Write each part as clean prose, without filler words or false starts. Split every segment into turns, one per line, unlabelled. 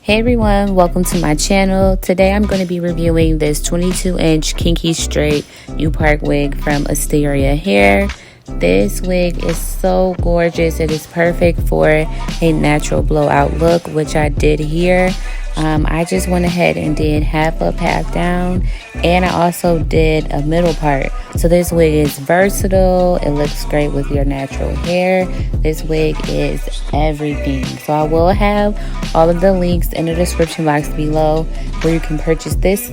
Hey everyone, welcome to my channel. Today I'm going to be reviewing this 22-inch Kinky straight Upart wig from Asteria hair. This wig is so gorgeous. It is perfect for a natural blowout look, which I did here. I just went ahead and did half up, half down, and I also did a middle part. So this wig is versatile. It looks great with your natural hair. This wig is everything. So I will have all of the links in the description box below where you can purchase this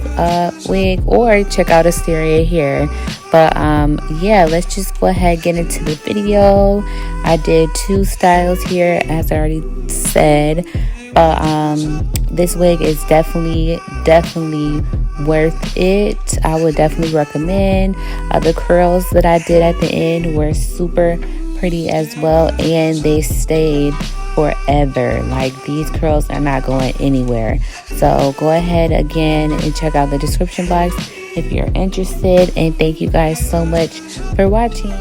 wig or check out Asteria hair. But yeah, let's just go ahead and get into the video. I did 2 styles here, as I already said. But this wig is definitely worth it. I would definitely recommend. The curls that I did at the end were super pretty as well, and they stayed forever. Like, these curls are not going anywhere. So go ahead again and check out the description box if you're interested, and thank you guys so much for watching.